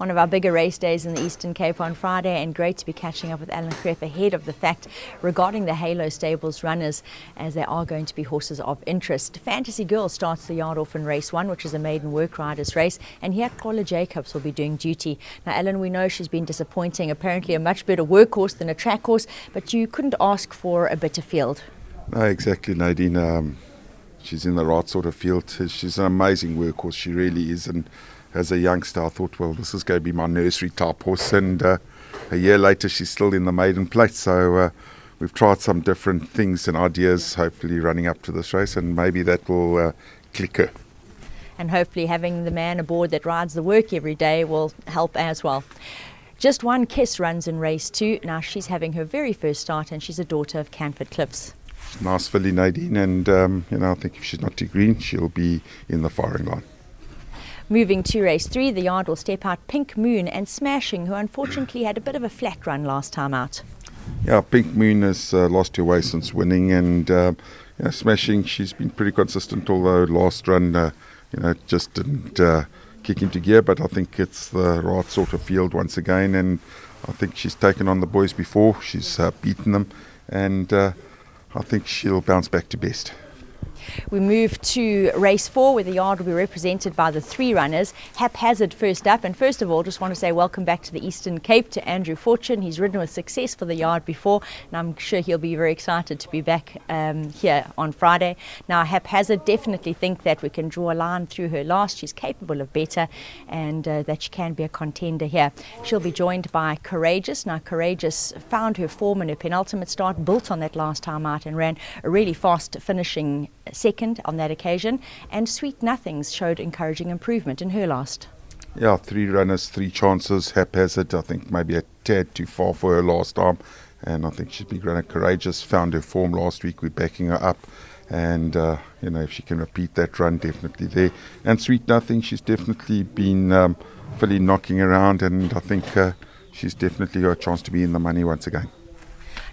One of our bigger race days in the Eastern Cape on Friday, and great to be catching up with Alan GREEFF ahead of the fact regarding the Halo Stables runners, as there are going to be horses of interest. Fantasy Girl starts the yard off in race 1, which is a maiden work riders race, and here Paula Jacobs will be doing duty. Now Alan, we know she's been disappointing, apparently a much better workhorse than a track horse, but you couldn't ask for a better field. No, exactly, Nadine. She's in the right sort of field. She's an amazing workhorse, she really is, and as a youngster I thought, well, this is going to be my nursery type horse, and a year later she's still in the maiden plate, so we've tried some different things and ideas, hopefully running up to this race, and maybe that will click her. And hopefully having the man aboard that rides the work every day will help as well. Just one Kiss runs in race 2. Now she's having her very first start, and she's a daughter of Canford Cliffs. Nice filly, Nadine, and I think if she's not too green, she'll be in the firing line. Moving to race 3, the yard will step out Pink Moon and Smashing, who unfortunately had a bit of a flat run last time out. Yeah, Pink Moon has lost her way since winning, and Smashing, she's been pretty consistent, although last run just didn't kick into gear, but I think it's the right sort of field once again, and I think she's taken on the boys before, she's beaten them, and I think she'll bounce back to best. We move to race 4, where the yard will be represented by the 3 runners. Haphazard first up, and first of all just want to say welcome back to the Eastern Cape to Andrew Fortune. He's ridden with success for the yard before, and I'm sure he'll be very excited to be back here on Friday. Now Haphazard, definitely think that we can draw a line through her last. She's capable of better, and that she can be a contender here. She'll be joined by Courageous. Now Courageous found her form in her penultimate start, built on that last time out, and ran a really fast finishing second on that occasion, and Sweet Nothings showed encouraging improvement in her last. Yeah, 3 runners, 3 chances. Haphazard, I think maybe a tad too far for her last time, and I think she'd be running. Courageous found her form last week, we're backing her up, and if she can repeat that run, definitely there. And Sweet Nothing, she's definitely been fully knocking around, and I think she's definitely got a chance to be in the money once again.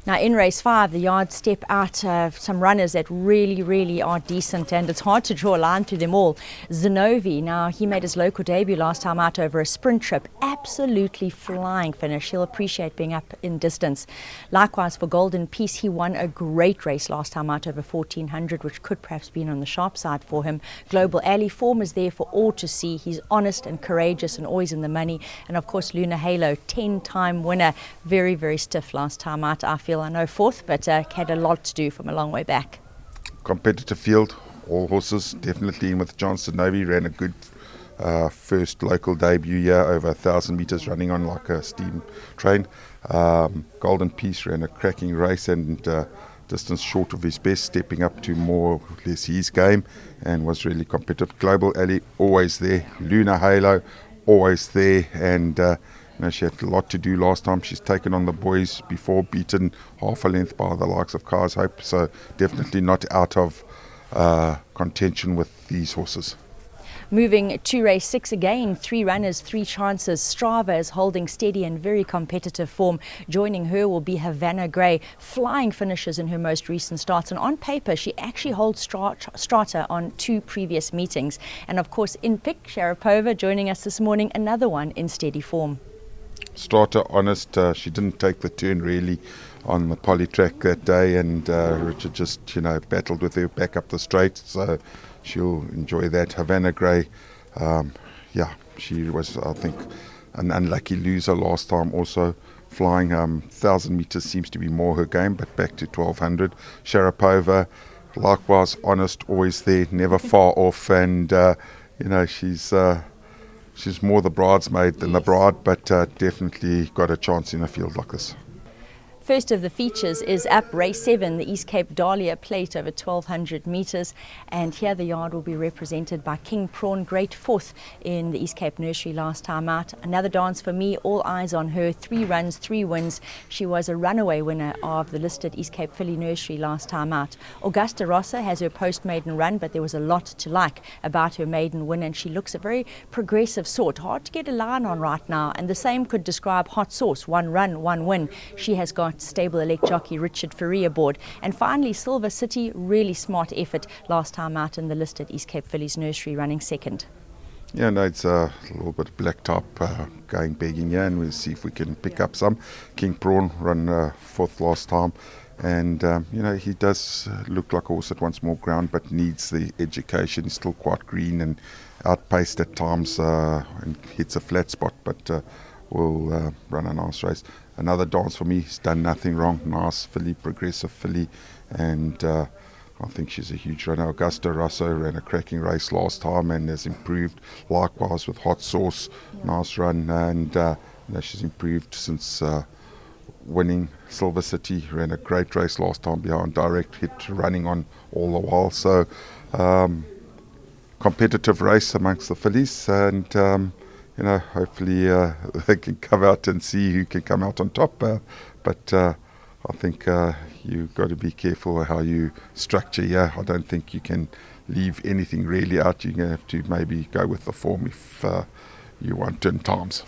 Now in race 5, the yard step out some runners that really are decent, and it's hard to draw a line through them all. Zenovi, now he made his local debut last time out over a sprint trip. Absolutely flying finish. He'll appreciate being up in distance. Likewise for Golden Peace, he won a great race last time out over 1400, which could perhaps been on the sharp side for him. Global Alley, form is there for all to see. He's honest and courageous and always in the money. And of course Lunar Halo, 10-time winner, very stiff last time out. I feel I know 4th, but had a lot to do from a long way back. Competitive field, all horses definitely in with Johnson Novi. Ran a good first local debut here, over 1,000 meters, running on like a steam train. Golden Peace ran a cracking race, and distance short of his best, stepping up to more or less his game, and was really competitive. Global Alley always there. Lunar Halo always there, and she had a lot to do last time. She's taken on the boys before, beaten half a length by the likes of Car's Hope, so definitely not out of contention with these horses. Moving to race 6 again, 3 runners, 3 chances. Strava is holding steady and very competitive form. Joining her will be Havana Grey, flying finishes in her most recent starts, and on paper she actually holds strata on 2 previous meetings. And of course in pick, Sharapova joining us this morning, another one in steady form. Strata, honest, she didn't take the turn really on the poly track that day, and Richard just battled with her back up the straight, so she'll enjoy that. Havana Grey, she was, I think, an unlucky loser last time also. Flying 1,000 meters seems to be more her game, but back to 1,200. Sharapova, likewise honest, always there, never far off, and she's more the bridesmaid than the bride, but definitely got a chance in a field like this. First of the features is up race 7, the East Cape Dahlia Plate over 1,200 metres, and here the yard will be represented by King Prawn, great 4th in the East Cape Nursery last time out. Another dance for me, all eyes on her, 3 runs, 3 wins. She was a runaway winner of the listed East Cape Filly Nursery last time out. Augusta Rossa has her post-maiden run, but there was a lot to like about her maiden win, and she looks a very progressive sort. Hard to get a line on right now, and the same could describe Hot Sauce, 1 run, 1 win. She has got stable elect jockey Richard Ferrie aboard. And finally Silver City, really smart effort last time out in the listed East Cape Fillies Nursery, running 2nd. Yeah, no, it's a little bit of black top going begging here, and we'll see if we can pick up some. King Prawn run fourth last time, and he does look like a horse that wants more ground but needs the education. He's still quite green and outpaced at times and hits a flat spot, but will run a nice race. Another dance for me. He's done nothing wrong. Nice filly, progressive filly, and I think she's a huge runner. Augusta Rosso ran a cracking race last time and has improved. Likewise with Hot Sauce, nice run, and she's improved since winning. Silver City ran a great race last time behind Direct Hit, running on all the while. So competitive race amongst the fillies, and hopefully they can come out and see who can come out on top. But I think you've got to be careful how you structure here. I don't think you can leave anything really out. You're going to have to maybe go with the form if you want 10 times.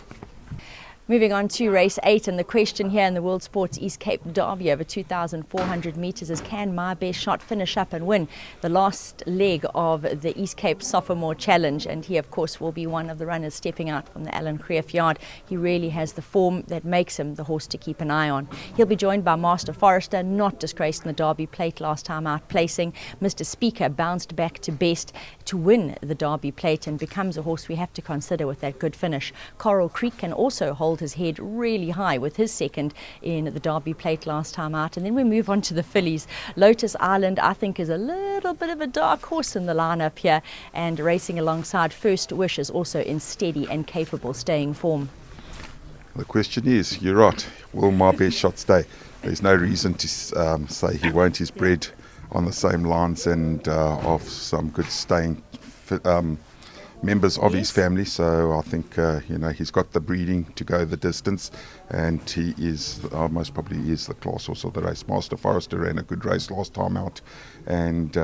Moving on to race 8, and the question here in the World Sports East Cape Derby over 2,400 metres is, can My Best Shot finish up and win the last leg of the East Cape Sophomore Challenge? And he, of course, will be one of the runners stepping out from the GREEFF yard. He really has the form that makes him the horse to keep an eye on. He'll be joined by Master Forester, not disgraced in the Derby Plate last time out placing. Mr. Speaker bounced back to best to win the Derby Plate and becomes a horse we have to consider with that good finish. Coral Creek can also hold his head really high with his second in the Derby Plate last time out. And then we move on to the fillies. Lotus Island, I think, is a little bit of a dark horse in the lineup here, and racing alongside First Wish is also in steady and capable staying form. The question is, you're right, will My Best Shot stay? There's no reason to say he won't. He's bred on the same lines and of some good staying members of his family, so I think he's got the breeding to go the distance, and he is most probably is the class horse of the race. Master Forester ran a good race last time out, and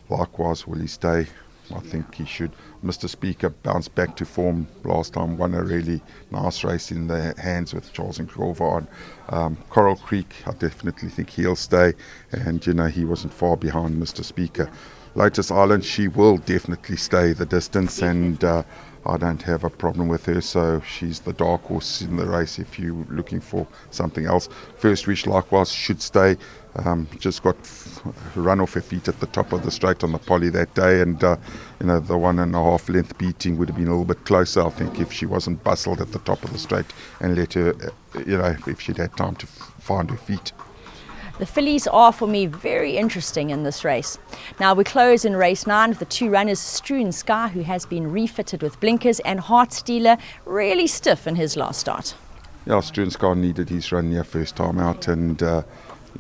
likewise will he stay. I think he should. Mr. Speaker bounced back to form last time, won a really nice race in the hands with Charles and Clover on. Coral Creek, I definitely think he'll stay, and he wasn't far behind Mr. Speaker. Lotus Island, she will definitely stay the distance, and I don't have a problem with her, so she's the dark horse in the race if you're looking for something else. First Wish likewise should stay. Just got run off her feet at the top of the straight on the poly that day, and the 1.5 length beating would have been a little bit closer, I think, if she wasn't bustled at the top of the straight and let her, if she'd had time to find her feet. The fillies are, for me, very interesting in this race. Now we close in race 9 with the two runners, Strewn Sky, who has been refitted with blinkers, and Heart Stealer, really stiff in his last start. Yeah, Strewn Sky needed his run here first time out, and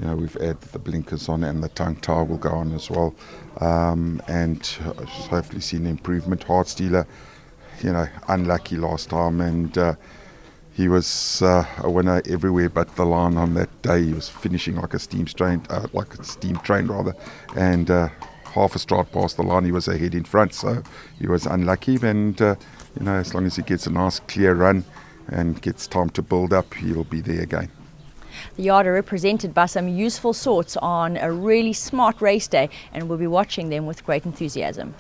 we've added the blinkers on, and the tongue tie will go on as well, and hopefully see an improvement. Heart Stealer, unlucky last time, and he was a winner everywhere but the line on that day. He was finishing like a steam train, and half a stride past the line he was ahead in front, so he was unlucky, and as long as he gets a nice clear run and gets time to build up, he'll be there again. The yard are represented by some useful sorts on a really smart race day, and we'll be watching them with great enthusiasm.